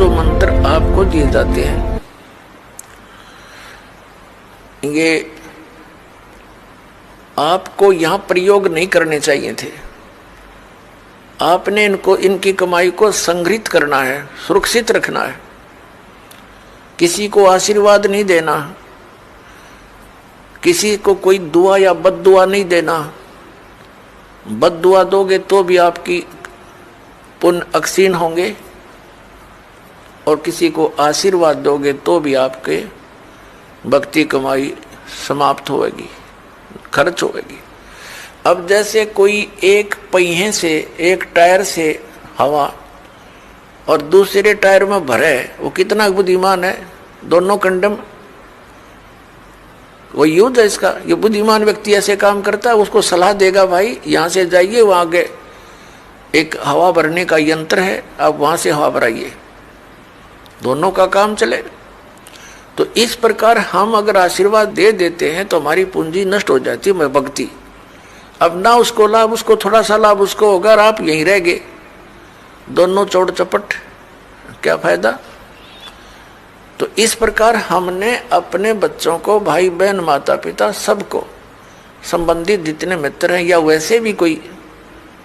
जो मंत्र आपको दिए जाते हैं ये आपको यहां प्रयोग नहीं करने चाहिए थे। आपने इनकी कमाई को संग्रहित करना है, सुरक्षित रखना है। किसी को आशीर्वाद नहीं देना, किसी को कोई दुआ या बद्दुआ नहीं देना। बद्दुआ दोगे तो भी आपकी पुण्य अक्षीण होंगे और किसी को आशीर्वाद दोगे तो भी आपके भक्ति कमाई समाप्त होगी, खर्च होगी। अब जैसे कोई एक पहिए से, एक टायर से हवा और दूसरे टायर में भरे, वो कितना बुद्धिमान है। दोनों कंडम वो युद्ध है इसका। ये बुद्धिमान व्यक्ति ऐसे काम करता है, उसको सलाह देगा भाई यहां से जाइए, वहां आगे एक हवा भरने का यंत्र है, आप वहां से हवा भराइए, दोनों का काम चले। तो इस प्रकार हम अगर आशीर्वाद दे देते हैं तो हमारी पूंजी नष्ट हो जाती है, भक्ति। अब ना उसको लाभ, उसको थोड़ा सा लाभ उसको होगा और आप यहीं रह गए, दोनों चौड़ चपट, क्या फायदा। तो इस प्रकार हमने अपने बच्चों को, भाई बहन, माता पिता, सबको, संबंधित जितने मित्र हैं या वैसे भी कोई,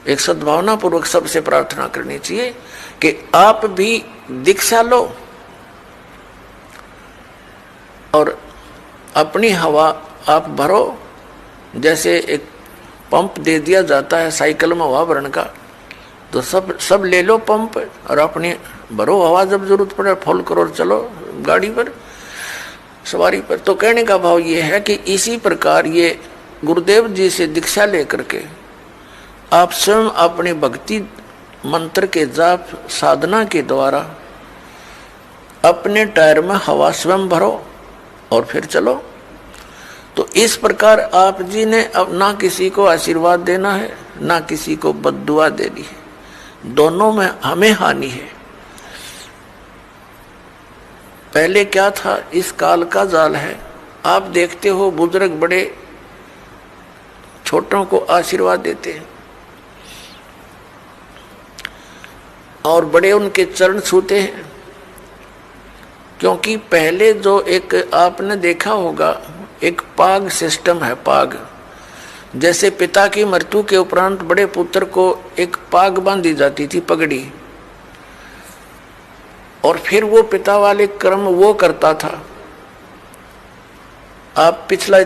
एक सद्भावना पूर्वक सबसे प्रार्थना करनी चाहिए कि आप भी दीक्षा लो और अपनी हवा आप भरो। जैसे एक पंप दे दिया जाता है साइकिल में हवा भरने का, तो सब ले लो पंप और अपनी भरो हवा, जब जरूरत पड़े फुल करो और चलो गाड़ी पर, सवारी पर। तो कहने का भाव ये है कि इसी प्रकार ये गुरुदेव जी से दीक्षा लेकर के आप स्वयं अपनी भक्ति मंत्र के जाप साधना के द्वारा अपने टायर में हवा स्वयं भरो और फिर चलो। तो इस प्रकार आप जी ने अब ना किसी को आशीर्वाद देना है, ना किसी को बद्दुआ देनी है, दोनों में हमें हानि है। पहले क्या था, इस काल का जाल है। आप देखते हो बुजुर्ग बड़े छोटों को आशीर्वाद देते हैं और बड़े उनके चरण छूते हैं, क्योंकि पहले जो एक आपने देखा होगा एक पाग सिस्टम है। पाग जैसे पिता की मृत्यु के उपरांत बड़े पुत्र को एक पाग बांधी जाती थी, पगड़ी, और फिर वो पिता वाले कर्म वो करता था। आप पिछला